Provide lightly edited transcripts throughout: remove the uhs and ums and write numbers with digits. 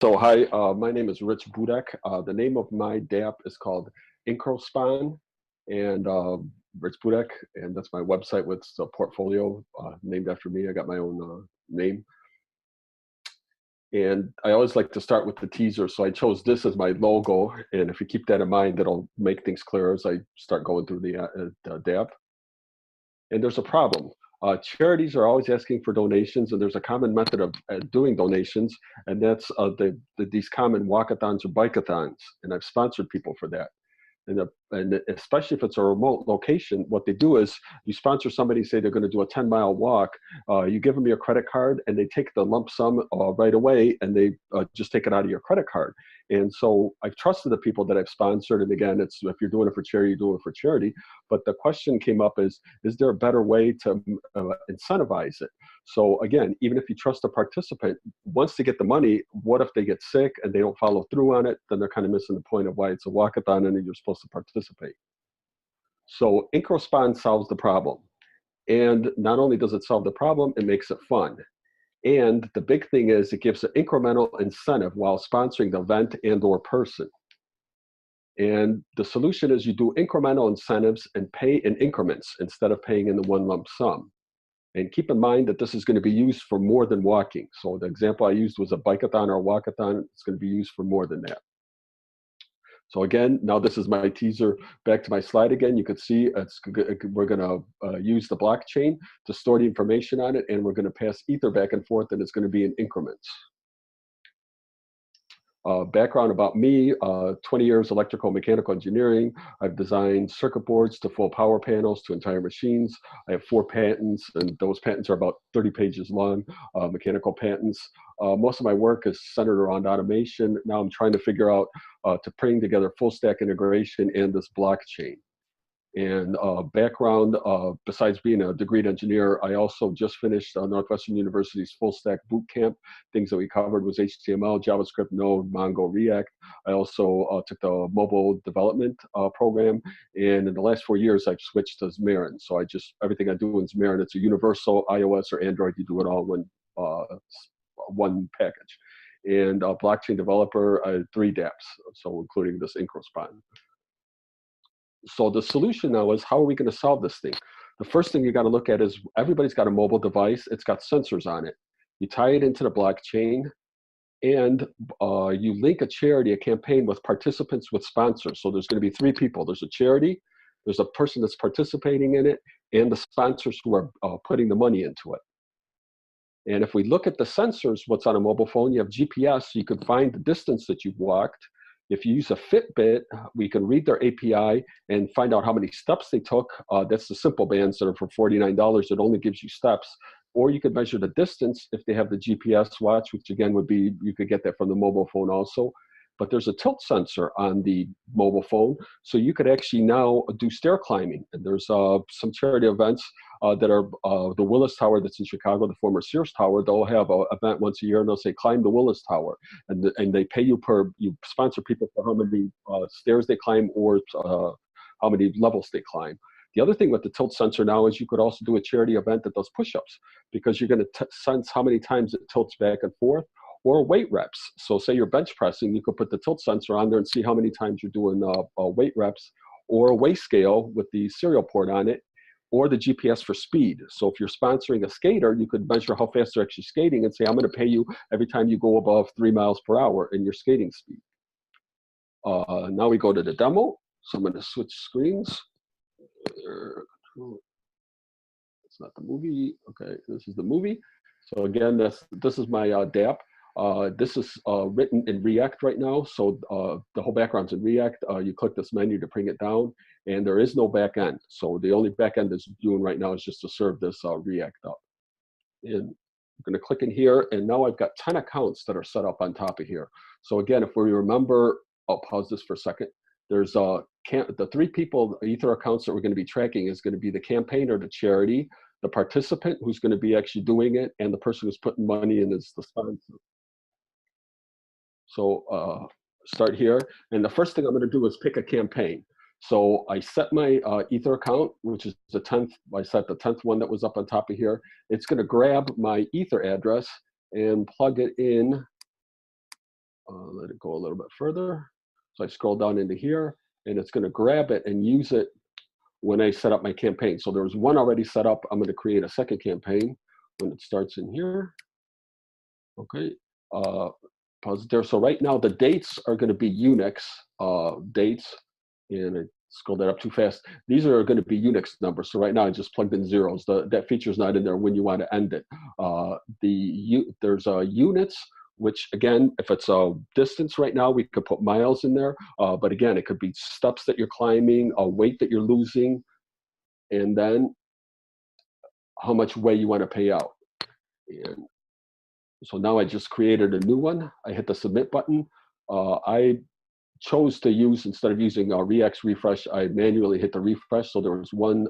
So hi, my name is Rich Budek. The name of my DApp is called IncroSpon, and Rich Budek, and that's my website with a portfolio named after me. I got my own name, and I always like to start with the teaser. So I chose this as my logo, and if you keep that in mind, it'll make things clearer as I start going through the DApp. And there's a problem. Charities are always asking for donations, and there's a common method of doing donations, and that's these common walkathons or bikeathons. And I've sponsored people for that. And especially if it's a remote location, what they do is you sponsor somebody, say they're going to do a 10-mile walk, you give them your credit card, and they take the lump sum right away, and they just take it out of your credit card. And so I've trusted the people that I've sponsored. And again, it's if you're doing it for charity, you're doing it for charity. But the question came up is there a better way to incentivize it? So again, even if you trust a participant, once they get the money, what if they get sick and they don't follow through on it? Then they're kind of missing the point of why it's a walkathon and you're supposed to participate. So IncroSpon solves the problem. And not only does it solve the problem, it makes it fun. And the big thing is it gives an incremental incentive while sponsoring the event and or person. And the solution is you do incremental incentives and pay in increments instead of paying in the one lump sum. And keep in mind that this is going to be used for more than walking. So the example I used was a bikeathon or a walkathon. It's going to be used for more than that. So again, now this is my teaser. Back to my slide again. You could see we're going to use the blockchain to store the information on it, and we're going to pass Ether back and forth, and it's going to be in increments. Background about me, 20 years electrical mechanical engineering. I've designed circuit boards to full power panels to entire machines. I have 4 patents, and those patents are about 30 pages long, mechanical patents. Most of my work is centered around automation. Now I'm trying to figure out to bring together full stack integration and this blockchain. And background, besides being a degreed engineer, I also just finished Northwestern University's full stack boot camp. Things that we covered was HTML, JavaScript, Node, Mongo, React. I also took the mobile development program. And in the last 4 years, I've switched to Xamarin. So everything I do in Xamarin, it's a universal iOS or Android. You do it all in one package. And blockchain developer, 3 dApps, so including this IncroSpon. So the solution now is, how are we going to solve this thing? The first thing you got to look at is everybody's got a mobile device. It's got sensors on it. You tie it into the blockchain, and you link a charity, a campaign with participants with sponsors. So there's going to be 3 people. There's a charity, there's a person that's participating in it, and the sponsors who are putting the money into it. And if we look at the sensors, what's on a mobile phone, you have GPS, so you can find the distance that you've walked. If you use a Fitbit, we can read their API and find out how many steps they took. That's the simple bands that are for $49. It only gives you steps. Or you could measure the distance if they have the GPS watch, which again would be, you could get that from the mobile phone also. But there's a tilt sensor on the mobile phone, so you could actually now do stair climbing. And there's some charity events that are the Willis Tower that's in Chicago, the former Sears Tower. They'll have an event once a year, and they'll say, climb the Willis Tower. And they pay you you sponsor people for how many stairs they climb or how many levels they climb. The other thing with the tilt sensor now is you could also do a charity event that does push-ups, because you're going to sense how many times it tilts back and forth, or weight reps. So say you're bench pressing, you could put the tilt sensor on there and see how many times you're doing weight reps, or a weigh scale with the serial port on it, or the GPS for speed. So if you're sponsoring a skater, you could measure how fast they're actually skating and say, I'm going to pay you every time you go above 3 miles per hour in your skating speed. Now we go to the demo. So I'm going to switch screens. It's not the movie. Okay, this is the movie. So again, this is my dApp. This is written in React right now. So the whole background's in React. You click this menu to bring it down, and there is no backend. So the only backend it's doing right now is just to serve this React up. And I'm going to click in here, and now I've got 10 accounts that are set up on top of here. So again, if we remember, I'll pause this for a second. There's the 3 people, Ether accounts that we're going to be tracking is going to be the campaign or the charity, the participant who's going to be actually doing it, and the person who's putting money in is the sponsor. So start here, and the first thing I'm going to do is pick a campaign. So I set my Ether account, which is the 10th. I set the 10th one that was up on top of here. It's going to grab my Ether address and plug it in let it go a little bit further. So I scroll down into here, and it's going to grab it and use it when I set up my campaign. So there was one already set up. I'm going to create a second campaign when it starts in here. Okay, pause there. So right now the dates are going to be Unix dates, and I scrolled that up too fast. These are going to be Unix numbers. So right now I just plugged in zeros. That feature is not in there when you want to end it. There's units, which again, if it's a distance right now, we could put miles in there. But again, it could be steps that you're climbing, a weight that you're losing, and then how much way you want to pay out. And so now I just created a new one. I hit the submit button. I chose to use, instead of using React refresh, I manually hit the refresh. So there was one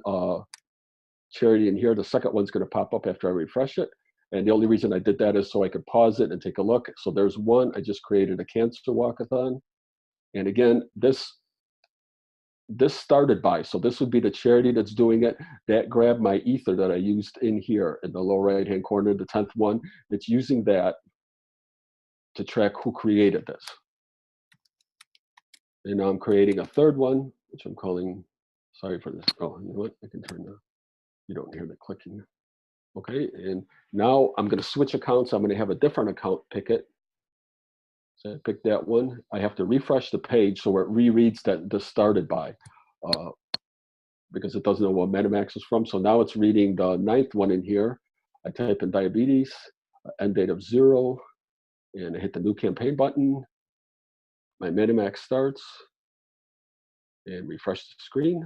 charity in here. The second one's going to pop up after I refresh it. And the only reason I did that is so I could pause it and take a look. So there's one. I just created a cancer walkathon. And again, this started by, so this would be the charity that's doing it. That grabbed my ether that I used in here in the lower right-hand corner, the 10th one. It's using that to track who created this. And now I'm creating a third one, which I'm calling, sorry for this. Oh, you know what? I can turn the, you don't hear the clicking. Okay, and now I'm going to switch accounts. I'm going to have a different account pick it. So I picked that one. I have to refresh the page so it rereads that this started by, because it doesn't know what MetaMax is from. So now it's reading the 9th one in here. I type in diabetes, end date of 0, and I hit the new campaign button. My MetaMax starts, and refresh the screen.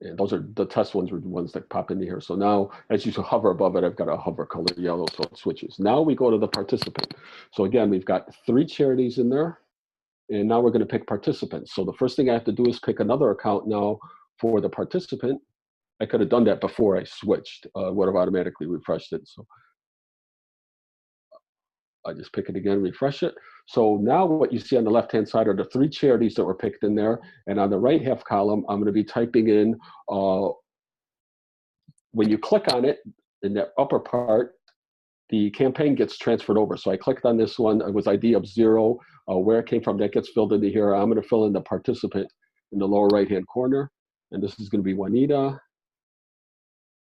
And those are the test ones, were the ones that pop into here. So now, as you hover above it, I've got a hover color yellow, so it switches. Now we go to the participant. So again, we've got 3 charities in there, and now we're going to pick participants. So the first thing I have to do is pick another account now for the participant. I could have done that before I switched, would have automatically refreshed it. So I just pick it again, refresh it. So now what you see on the left-hand side are the 3 charities that were picked in there. And on the right half column, I'm going to be typing in, when you click on it, in that upper part, the campaign gets transferred over. So I clicked on this one. It was ID of 0. Where it came from, that gets filled into here. I'm going to fill in the participant in the lower right-hand corner. And this is going to be Juanita.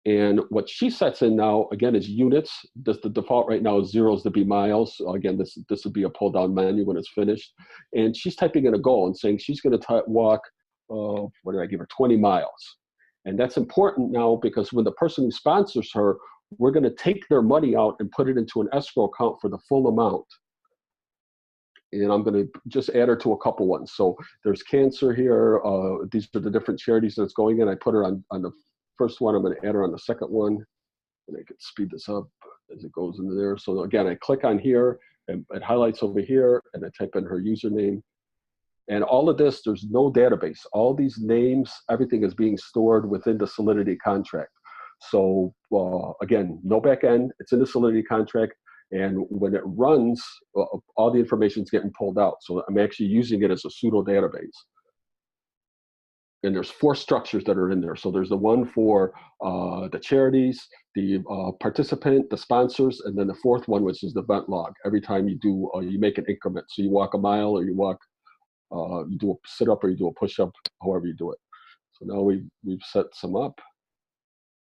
And what she sets in now, again, is units. The default right now is zeros to be miles. Again, this would be a pull-down menu when it's finished. And she's typing in a goal and saying she's going to walk, what did I give her, 20 miles. And that's important now because when the person who sponsors her, we're going to take their money out and put it into an escrow account for the full amount. And I'm going to just add her to a couple ones. So there's cancer here. These are the different charities that's going in. I put her on the first one. I'm going to add her on the second one. And I can speed this up as it goes into there. So again, I click on here, and it highlights over here, and I type in her username. And all of this, there's no database. All these names, everything is being stored within the Solidity contract. So again, no backend. It's in the Solidity contract. And when it runs, all the information is getting pulled out. So I'm actually using it as a pseudo database. And there's 4 structures that are in there. So there's the one for the charities, the participant, the sponsors, and then the 4th one, which is the event log. Every time you do, you make an increment. So you walk a mile, or you walk, you do a sit up, or you do a push up, however you do it. So now we've set some up,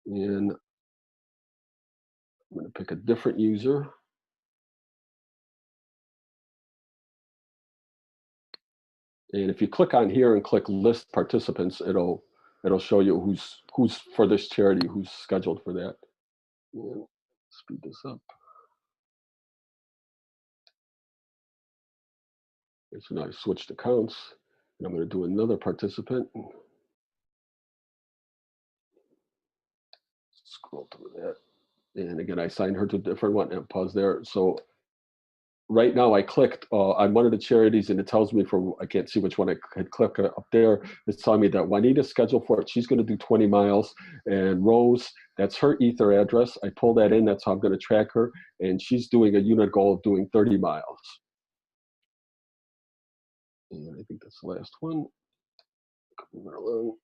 and I'm going to pick a different user. And if you click on here and click list participants, it'll show you who's for this charity, who's scheduled for that. And speed this up. And so now I switched accounts, and I'm going to do another participant. Scroll through that. And again, I assigned her to a different one and pause there. So right now I clicked on one of the charities, and it tells me I can't see which one I had clicked up there. It's telling me that Juanita's scheduled for it. She's going to do 20 miles. And Rose, that's her ether address. I pull that in. That's how I'm going to track her. And she's doing a unit goal of doing 30 miles. And I think that's the last one. Moving along.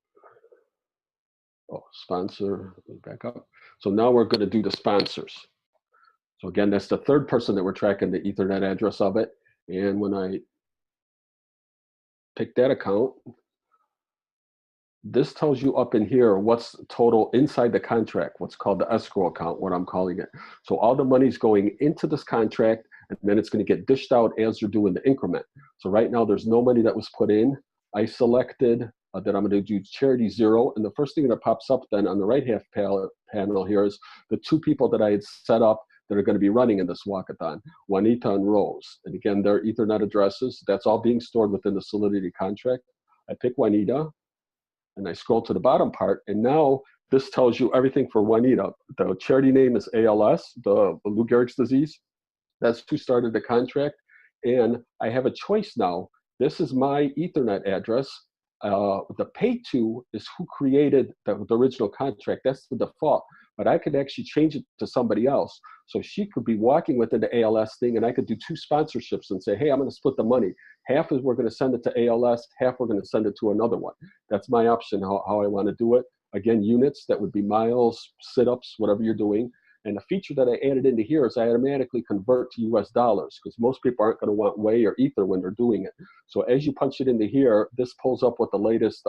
Oh, sponsor, back up. So now we're going to do the sponsors. So again, that's the third person that we're tracking the Ethernet address of it. And when I pick that account, this tells you up in here what's total inside the contract, what's called the escrow account, what I'm calling it. So all the money's going into this contract, and then it's going to get dished out as you're doing the increment. So right now there's no money that was put in. I selected that I'm going to do charity 0, and the first thing that pops up then on the right half panel here is the 2 people that I had set up that are going to be running in this walkathon, Juanita and Rose. And again, their Ethernet addresses, that's all being stored within the Solidity contract. I pick Juanita, and I scroll to the bottom part, and now this tells you everything for Juanita. The charity name is ALS, the Lou Gehrig's disease. That's who started the contract. And I have a choice now. This is my Ethernet address. The pay to is who created the original contract. That's the default. But I could actually change it to somebody else. So she could be walking within the ALS thing, and I could do 2 sponsorships and say, hey, I'm going to split the money. Half is we're going to send it to ALS, half we're going to send it to another one. That's my option, how I want to do it. Again, units, that would be miles, sit-ups, whatever you're doing. And the feature that I added into here is I automatically convert to US dollars, because most people aren't going to want Wei or Ether when they're doing it. So as you punch it into here, this pulls up what the latest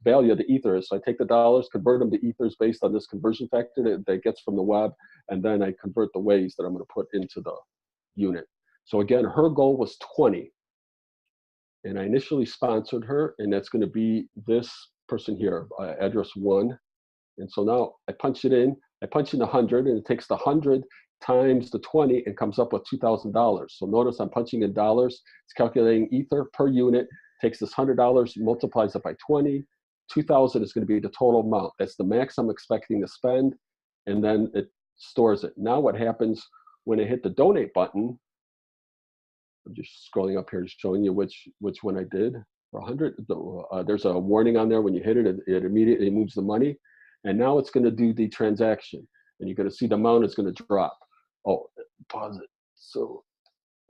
value of the Ether is. So I take the dollars, convert them to Ethers based on this conversion factor that gets from the web, and then I convert the Weis that I'm going to put into the unit. So again, her goal was 20. And I initially sponsored her, and that's going to be this person here, address 1. And so now I punch it in, I punch in 100, and it takes the 100 times the 20 and comes up with $2,000. So notice I'm punching in dollars. It's calculating Ether per unit, takes this $100, multiplies it by 20. 2,000 is going to be the total amount. That's the max I'm expecting to spend, and then it stores it. Now what happens when I hit the donate button, I'm just scrolling up here showing you which one I did. For 100, there's a warning on there. When you hit it, it immediately moves the money. And now it's going to do the transaction. And you're going to see the amount is going to drop. Oh, pause it. So,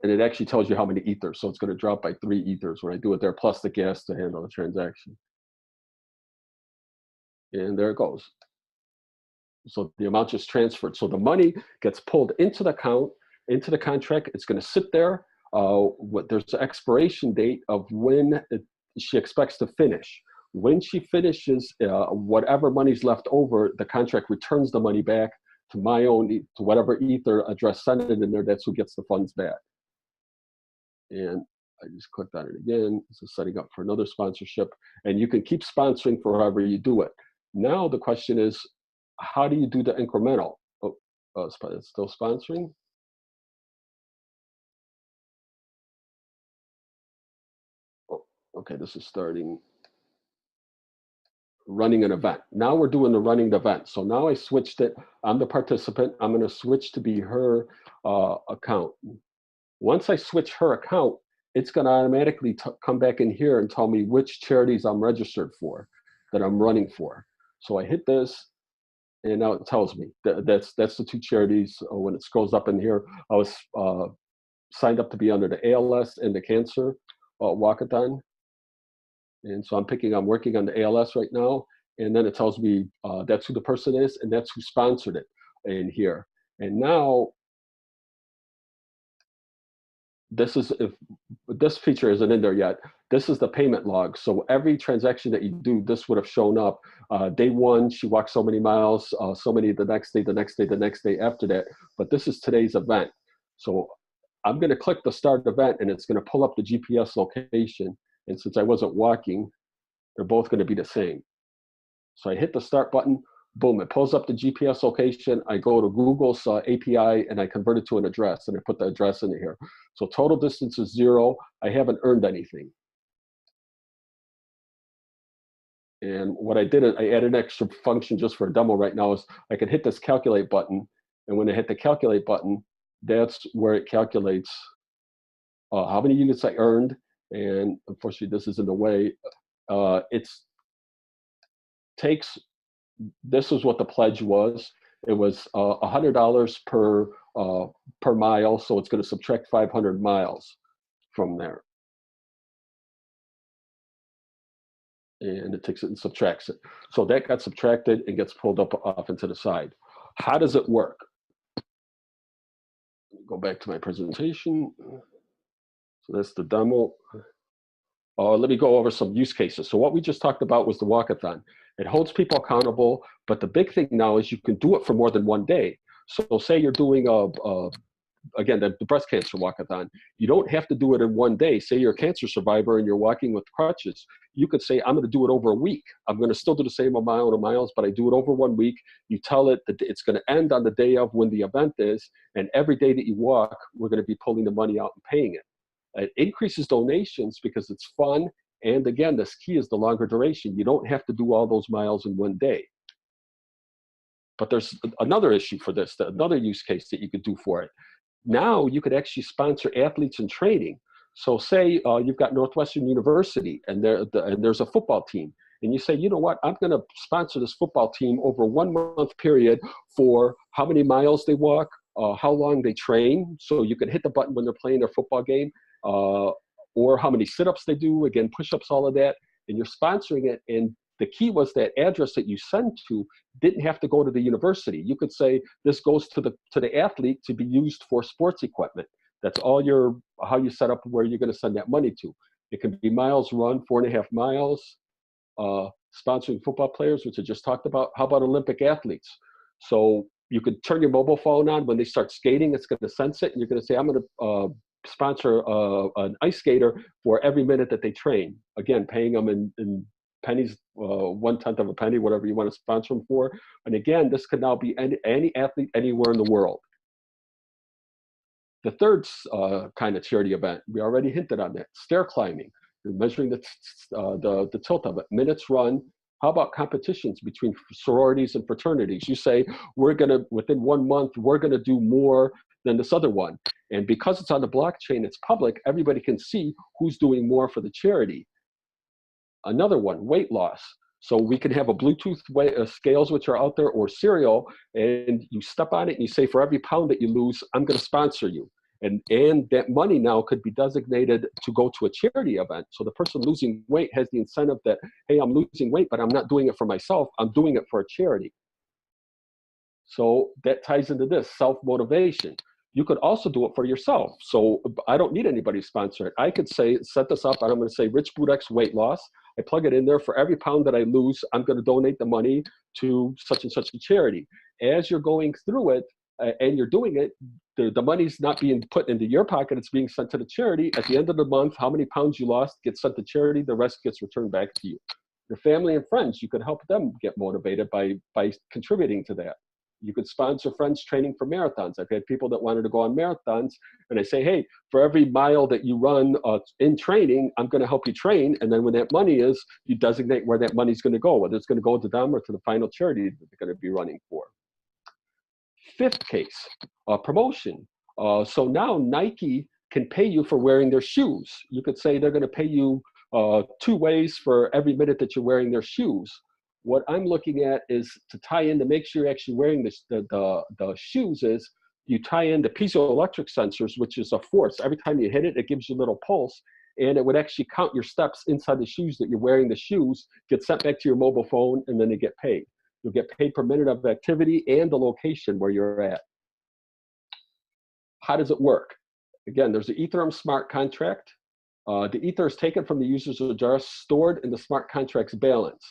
and it actually tells you how many Ethers. So it's going to drop by 3 Ethers when I do it there, plus the gas to handle the transaction. And there it goes. So the amount just transferred. So the money gets pulled into the account, into the contract. It's going to sit there. There's an expiration date of when she expects to finish. When she finishes, whatever money's left over, the contract returns the money back to my own, to whatever Ether address sent it in there. That's who gets the funds back. And I just clicked on it again. This is setting up for another sponsorship. And you can keep sponsoring for however you do it. Now the question is, how do you do the incremental? Oh, it's still sponsoring. Oh, okay, this is starting. Running an event. Now we're doing the running the event. So now I switched it. I'm the participant. I'm going to switch to be her account. Once I switch her account, it's going to automatically come back in here and tell me which charities I'm registered for, that I'm running for. So I hit this, and now it tells me that's the 2 charities. When it scrolls up in here, I was signed up to be under the ALS and the cancer walkathon. And so I'm working on the ALS right now. And then it tells me that's who the person is, and that's who sponsored it in here. And now, this feature isn't in there yet. This is the payment log. So every transaction that you do, this would have shown up. Day 1, she walked so many miles, so many the next day, the next day, the next day after that. But this is today's event. So I'm going to click the start event, and it's going to pull up the GPS location. And since I wasn't walking, they're both going to be the same. So I hit the start button, boom, it pulls up the GPS location. I go to Google's API, and I convert it to an address, and I put the address in here. So total distance is 0. I haven't earned anything. And what I did is I added an extra function just for a demo right now is I can hit this calculate button. And when I hit the calculate button, that's where it calculates how many units I earned. And unfortunately, this is in the way. This is what the pledge was. It was $100 per mile, so it's going to subtract 500 miles from there. And it takes it and subtracts it. So that got subtracted and gets pulled up off into the side. How does it work? Go back to my presentation. So that's the demo. Let me go over some use cases. So what we just talked about was the walkathon. It holds people accountable, but the big thing now is you can do it for more than one day. So say you're doing again, the breast cancer walkathon. You don't have to do it in one day. Say you're a cancer survivor and you're walking with crutches. You could say, I'm going to do it over a week. I'm going to still do the same amount of miles, but I do it over 1 week. You tell it that it's going to end on the day of when the event is, and every day that you walk, we're going to be pulling the money out and paying it. It increases donations because it's fun. And again, this key is the longer duration. You don't have to do all those miles in one day. But there's another issue for this, another use case that you could do for it. Now you could actually sponsor athletes in training. So say you've got Northwestern University and there's a football team. And you say, you know what, I'm going to sponsor this football team over a 1 month period for how many miles they walk, how long they train. So you can hit the button when they're playing their football game, or how many sit-ups they do, again, push-ups, all of that. And you're sponsoring it. And the key was that address that you send to didn't have to go to the university. You could say this goes to the athlete to be used for sports equipment. That's all how you set up where you're going to send that money to. It can be miles run, 4.5 miles, sponsoring football players, which I just talked about. How about Olympic athletes? So you could turn your mobile phone on when they start skating. It's going to sense it, and you're going to say, I'm going to sponsor an ice skater for every minute that they train. Again, paying them in pennies, 1/10 of a penny, whatever you want to sponsor them for. And again, this could now be any athlete anywhere in the world. The third kind of charity event, we already hinted on that, stair climbing. You're measuring the tilt of it, minutes run. How about competitions between sororities and fraternities? You say, within 1 month, we're gonna do more than this other one. And because it's on the blockchain, it's public, everybody can see who's doing more for the charity. Another one, weight loss. So we can have a Bluetooth scales which are out there, or cereal, and you step on it and you say, for every pound that you lose, I'm going to sponsor you. And that money now could be designated to go to a charity event. So the person losing weight has the incentive that, hey, I'm losing weight, but I'm not doing it for myself. I'm doing it for a charity. So that ties into this, self-motivation. You could also do it for yourself. So I don't need anybody to sponsor it. I could say, set this up, and I'm going to say Rich Budek's weight loss. I plug it in there. For every pound that I lose, I'm going to donate the money to such and such a charity. As you're going through it and you're doing it, the money's not being put into your pocket. It's being sent to the charity. At the end of the month, how many pounds you lost gets sent to charity. The rest gets returned back to you. Your family and friends, you could help them get motivated by contributing to that. You could sponsor friends training for marathons. I've had people that wanted to go on marathons, and I say, hey, for every mile that you run in training, I'm going to help you train. And then when that money is, you designate where that money's going to go, whether it's going to go to them or to the final charity that they're going to be running for. Fifth case, promotion. So now Nike can pay you for wearing their shoes. You could say they're going to pay you 2 ways for every minute that you're wearing their shoes. What I'm looking at is to tie in to make sure you're actually wearing the shoes is you tie in the piezoelectric sensors, which is a force. Every time you hit it, it gives you a little pulse, and it would actually count your steps inside the shoes that you're wearing the shoes, get sent back to your mobile phone, and then you get paid. You'll get paid per minute of activity and the location where you're at. How does it work? Again, there's the Ethereum smart contract. The Ether is taken from the user's address, stored in the smart contract's balance.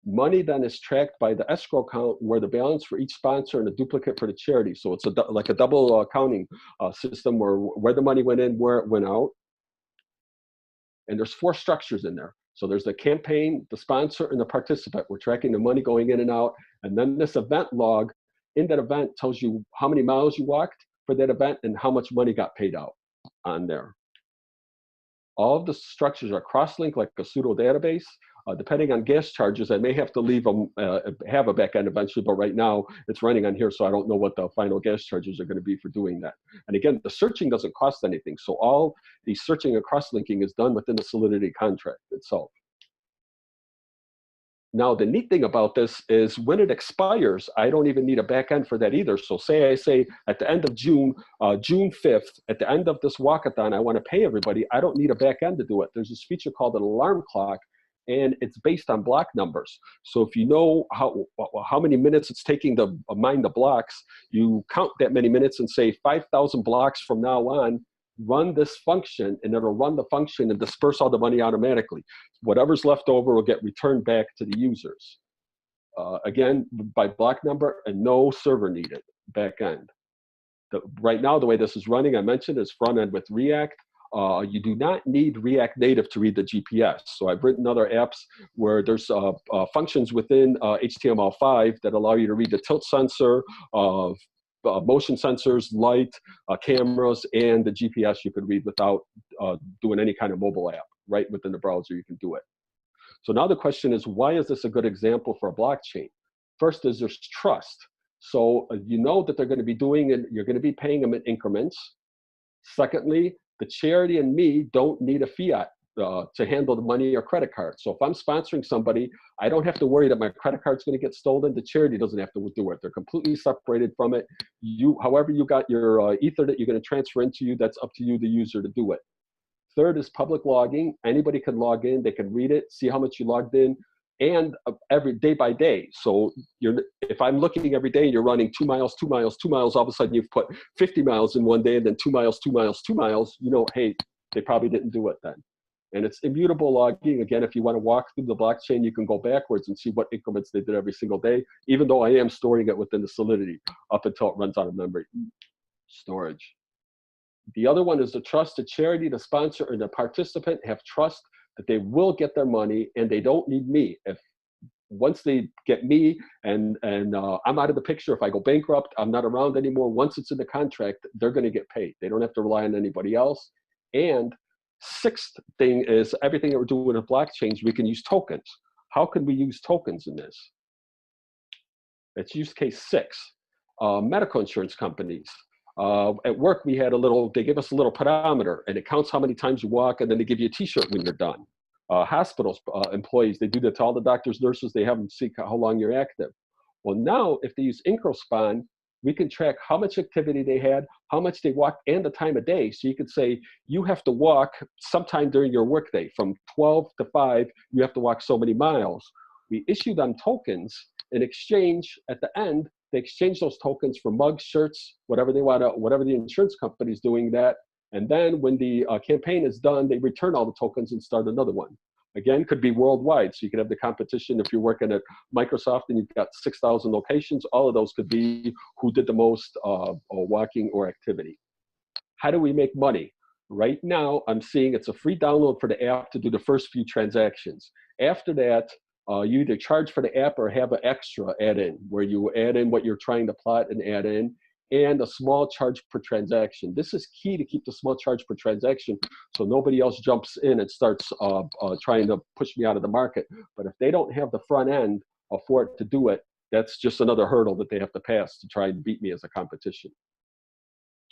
Money then is tracked by the escrow account, where the balance for each sponsor and a duplicate for the charity. So it's like a double accounting system where the money went in, where it went out. And there's 4 structures in there. So there's the campaign, the sponsor, and the participant. We're tracking the money going in and out. And then this event log in that event tells you how many miles you walked for that event and how much money got paid out on there. All of the structures are cross-linked like a pseudo database. Depending on gas charges, I may have to leave them, have a backend eventually, but right now it's running on here, so I don't know what the final gas charges are going to be for doing that. And again, the searching doesn't cost anything, so all the searching and cross-linking is done within the Solidity contract itself. Now, the neat thing about this is when it expires, I don't even need a backend for that either. So say I say at the end of June, June 5th, at the end of this walkathon, I want to pay everybody. I don't need a backend to do it. There's this feature called an alarm clock and it's based on block numbers. So if you know how many minutes it's taking to mine the blocks, you count that many minutes and say 5,000 blocks from now on, run this function, and it'll run the function and disperse all the money automatically. Whatever's left over will get returned back to the users. Again, by block number, and no server needed, back end. Right now, the way this is running, I mentioned, is front end with React. You do not need React Native to read the GPS. So I've written other apps where there's functions within HTML5 that allow you to read the tilt sensor, motion sensors, light, cameras, and the GPS you could read without doing any kind of mobile app. Right within the browser, you can do it. So now the question is, why is this a good example for a blockchain? First is there's trust. So you know that they're going to be doing it, you're going to be paying them in increments. Secondly, the charity and me don't need a fiat to handle the money or credit card. So if I'm sponsoring somebody, I don't have to worry that my credit card's going to get stolen. The charity doesn't have to do it. They're completely separated from it. However you got your ether that you're going to transfer into you, that's up to you, the user, to do it. Third is public logging. Anybody can log in. They can read it, see how much you logged in, and every day by day. So if I'm looking every day and you're running 2 miles, 2 miles, 2 miles, all of a sudden you've put 50 miles in one day and then 2 miles, 2 miles, 2 miles, you know, hey, they probably didn't do it then. And it's immutable logging. Again, if you want to walk through the blockchain, you can go backwards and see what increments they did every single day, even though I am storing it within the Solidity up until it runs out of memory storage. The other one is the trust. The charity, the sponsor, and the participant have trust that they will get their money and they don't need me. Once they get me and I'm out of the picture, if I go bankrupt, I'm not around anymore, once it's in the contract, they're going to get paid. They don't have to rely on anybody else. And sixth thing is everything that we're doing with blockchains, we can use tokens. How can we use tokens in this? It's use case 6, medical insurance companies. At work, we had they give us a little pedometer, and it counts how many times you walk, and then they give you a t-shirt when you're done. Hospitals, employees, they do that to all the doctors, nurses, they have them see how long you're active. Well, now, if they use IncroSpon, we can track how much activity they had, how much they walked, and the time of day. So you could say, you have to walk sometime during your workday, from 12 to 5, you have to walk so many miles. We issue them tokens in exchange. At the end, they exchange those tokens for mugs, shirts, whatever they want, whatever the insurance company is doing that. And then when the campaign is done, they return all the tokens and start another one. Again, could be worldwide. So you could have the competition. If you're working at Microsoft and you've got 6,000 locations, all of those could be who did the most walking or activity. How do we make money? Right now, I'm seeing it's a free download for the app to do the first few transactions. After that, you either charge for the app or have an extra add-in, where you add in what you're trying to plot and add in, and a small charge per transaction. This is key to keep the small charge per transaction so nobody else jumps in and starts trying to push me out of the market. But if they don't have the front end for it to do it, that's just another hurdle that they have to pass to try and beat me as a competition.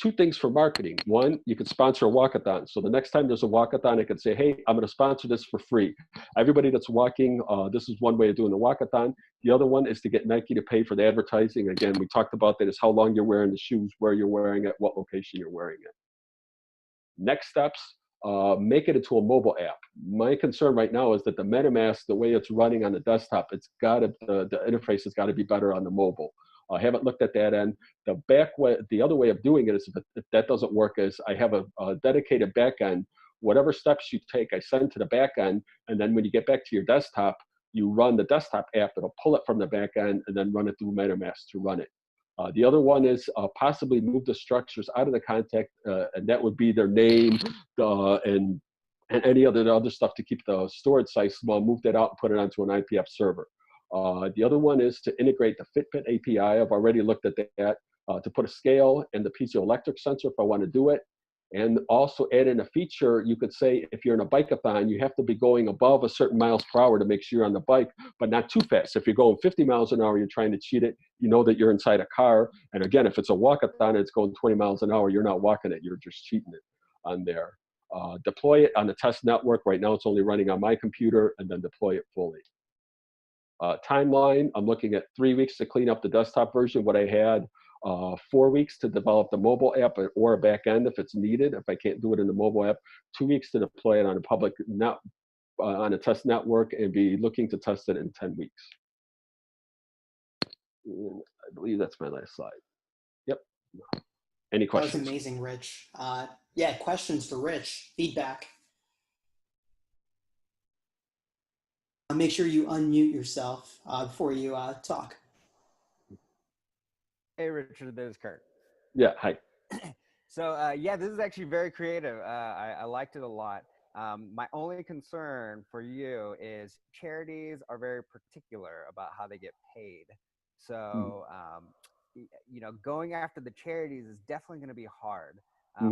2 things for marketing. One, you could sponsor a walkathon. So the next time there's a walkathon, I could say, hey, I'm going to sponsor this for free. Everybody that's walking, this is one way of doing the walkathon. The other one is to get Nike to pay for the advertising. Again, we talked about that, is how long you're wearing the shoes, where you're wearing it, what location you're wearing it. Next steps, make it into a mobile app. My concern right now is that the MetaMask, the way it's running on the desktop, the interface has got to be better on the mobile. I haven't looked at that end. The other way of doing it is, if that doesn't work, is I have a dedicated backend. Whatever steps you take, I send to the backend, and then when you get back to your desktop, you run the desktop app. It'll pull it from the backend and then run it through MetaMask to run it. The other one is possibly move the structures out of the contact, and that would be their name and any other stuff to keep the storage size small. Move that out and put it onto an IPF server. The other one is to integrate the Fitbit API. I've already looked at that, to put a scale and the piezoelectric sensor if I want to do it. And also add in a feature. You could say, if you're in a bike-a-thon, you have to be going above a certain miles per hour to make sure you're on the bike, but not too fast. If you're going 50 miles an hour, you're trying to cheat it, you know that you're inside a car. And again, if it's a walk-a-thon and it's going 20 miles an hour, you're not walking it, you're just cheating it on there. Deploy it on the test network. Right now, it's only running on my computer, and then deploy it fully. Timeline, I'm looking at 3 weeks to clean up the desktop version, what I had, 4 weeks to develop the mobile app or a back end if it's needed, if I can't do it in the mobile app, 2 weeks to deploy it on a public, on a test network and be looking to test it in 10 weeks. And I believe that's my last slide. Yep. Any questions? That was amazing, Rich. Yeah, questions for Rich, feedback. Make sure you unmute yourself before you talk. Hey, Richard, this is Kurt. Yeah, hi. So, yeah, this is actually very creative. I liked it a lot. My only concern for you is charities are very particular about how they get paid. So, you know, going after the charities is definitely going to be hard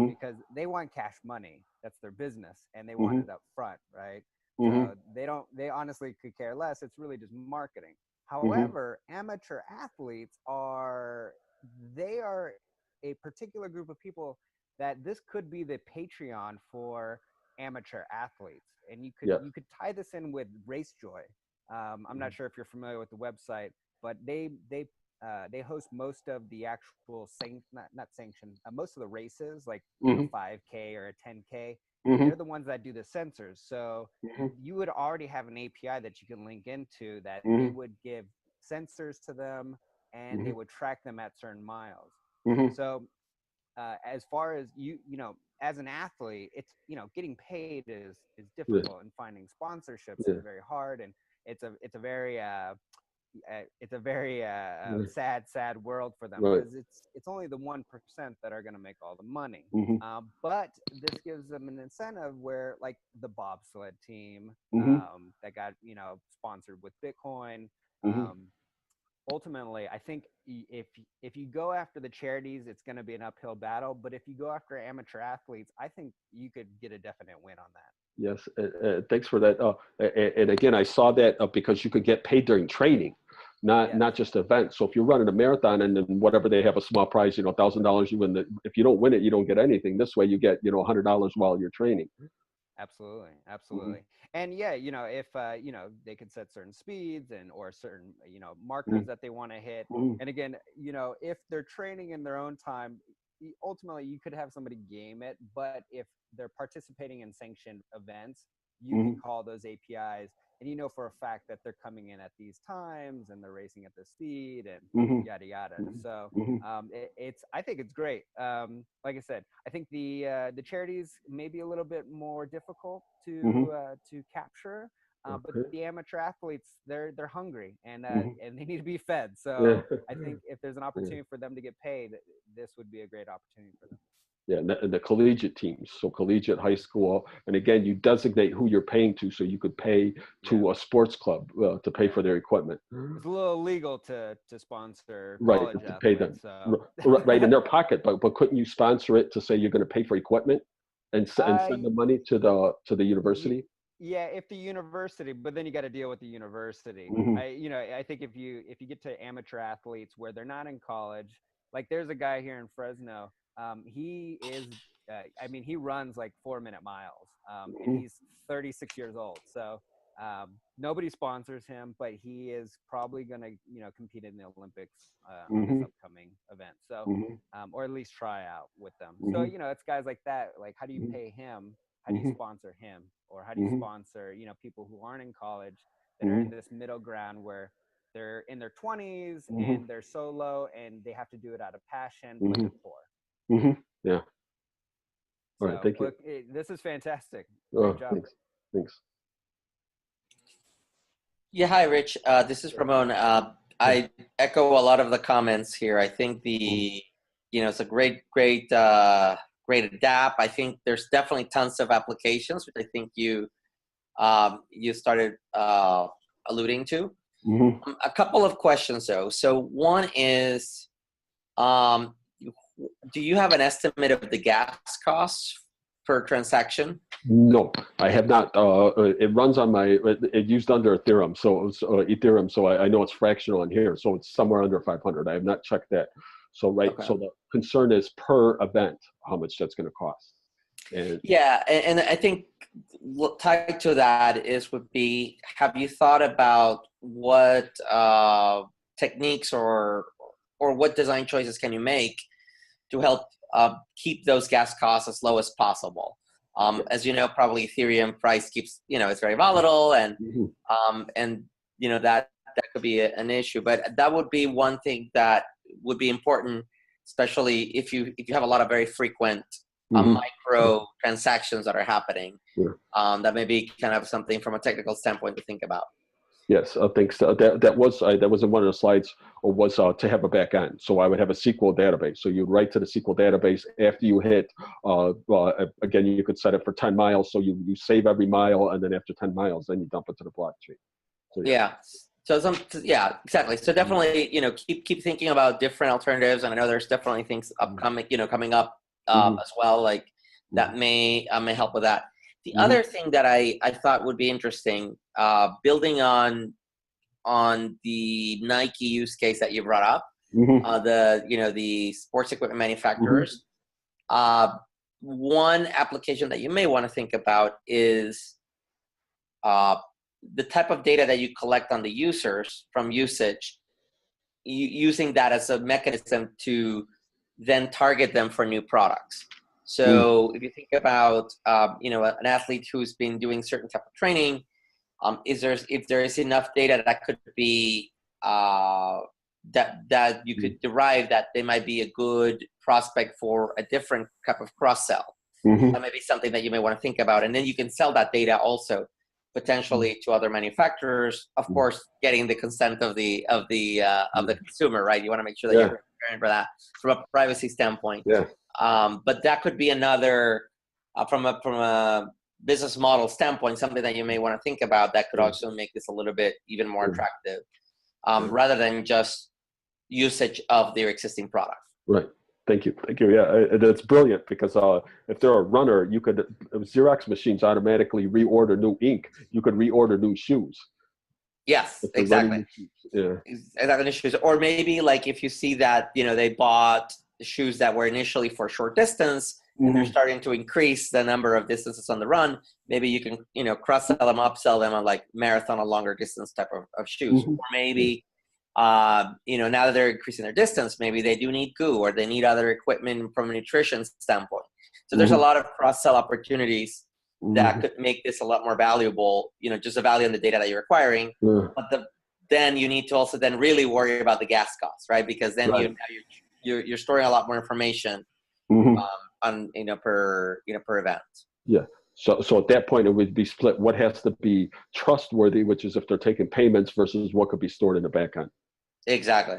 because they want cash money. That's their business, and they want it up front, right? So they honestly could care less. It's really just marketing. However, amateur athletes they are a particular group of people that this could be the Patreon for amateur athletes. And you could tie this in with Race Joy. I'm not sure if you're familiar with the website, but they host most of the actual not sanctioned, most of the races, like you know, 5K or a 10K. They're the ones that do the sensors. So you would already have an API that you can link into that they would give sensors to them and they would track them at certain miles. So as far as you know, as an athlete, it's, you know, getting paid is difficult and finding sponsorships is very hard. And it's a very sad world for them because it's only the 1% that are going to make all the money. But this gives them an incentive where, like the bobsled team that got, you know, sponsored with Bitcoin. Ultimately, I think if you go after the charities, it's going to be an uphill battle. But if you go after amateur athletes, I think you could get a definite win on that. Yes, thanks for that. And again, I saw that because you could get paid during training, not just events. So if you're running a marathon and then whatever they have a small prize, you know, $1,000, you win. If you don't win it, you don't get anything. This way, you get, you know, $100 while you're training. Absolutely. And yeah, you know, if you know, they could set certain speeds or certain, you know, markers that they want to hit. And again, you know, if they're training in their own time, ultimately you could have somebody game it. But if they're participating in sanctioned events, you can call those APIs, and you know for a fact that they're coming in at these times and they're racing at this speed and yada yada. So I think it's great. Like I said, I think the charities may be a little bit more difficult to capture, but the amateur athletes, they're hungry and they need to be fed. So I think if there's an opportunity for them to get paid, this would be a great opportunity for them. Yeah, and the collegiate teams, so collegiate, high school, and again, you designate who you're paying to, so you could pay to a sports club to pay for their equipment. It's a little illegal to sponsor college athletes, to pay them, so. right in their pocket. But couldn't you sponsor it to say you're going to pay for equipment and send the money to the university? Yeah, if the university, but then you got to deal with the university. I think if you get to amateur athletes where they're not in college, like there's a guy here in Fresno. He is, he runs like 4-minute miles, and he's 36 years old. So nobody sponsors him, but he is probably going to, you know, compete in the Olympics on this upcoming event. So, or at least try out with them. So, you know, it's guys like that. Like, how do you pay him? How do you sponsor him? Or how do you sponsor, you know, people who aren't in college that are in this middle ground where they're in their 20s and they're solo and they have to do it out of passion, but they're poor. Yeah. All right, thank you. This is fantastic. Great job. Thanks. Yeah, hi, Rich. This is Ramon. I echo a lot of the comments here. I think it's a great adapt. I think there's definitely tons of applications, which I think you started alluding to. A couple of questions though. So one is, do you have an estimate of the gas costs per transaction? No, I have not. It runs on it used under Ethereum, so I know it's fractional in here, so it's somewhere under 500. I have not checked that. So so the concern is per event, how much that's going to cost. And I think tied to that would be, have you thought about what techniques or what design choices can you make to help keep those gas costs as low as possible? As you know, probably Ethereum price keeps, it's very volatile, and that could be an issue. But that would be one thing that would be important, especially if you have a lot of very frequent micro transactions that are happening. That may be kind of something from a technical standpoint to think about. Yes, I think so. That was in one of the slides, or was to have a back end. So I would have a SQL database. So you'd write to the SQL database after you hit. Again, you could set it for 10 miles. So you save every mile, and then after 10 miles, then you dump it to the blockchain. So, exactly. So definitely, keep thinking about different alternatives. And I know there's definitely things upcoming, coming up as well, like that may help with that. The other thing that I thought would be interesting, building on the Nike use case that you brought up, the sports equipment manufacturers. One application that you may want to think about is the type of data that you collect on the users from usage, using that as a mechanism to then target them for new products. So if you think about, an athlete who's been doing certain type of training, if there is enough data that could be that you could derive that they might be a good prospect for a different type of cross sell. That may be something that you may want to think about, and then you can sell that data also potentially to other manufacturers. Of course, getting the consent of the consumer, right? You want to make sure that you're preparing for that from a privacy standpoint. But that could be another, from a business model standpoint, something that you may want to think about that could also make this a little bit even more attractive, rather than just usage of their existing product. Right. Thank you. Yeah, that's brilliant, because if they're a runner, you could, Xerox machines automatically reorder new ink. You could reorder new shoes. Yes, exactly. Exactly. Or maybe like if you see that, they bought shoes that were initially for short distance, and they're starting to increase the number of distances on the run, maybe you can, cross-sell them, upsell them on like marathon or longer distance type of shoes. Or maybe, now that they're increasing their distance, maybe they do need goo, or they need other equipment from a nutrition standpoint. So there's a lot of cross-sell opportunities that could make this a lot more valuable, just the value in the data that you're acquiring. But then you need to also then really worry about the gas costs, right? Because then you're storing a lot more information on per event. Yeah. So at that point, it would be split. What has to be trustworthy, which is if they're taking payments, versus what could be stored in the backend. Exactly.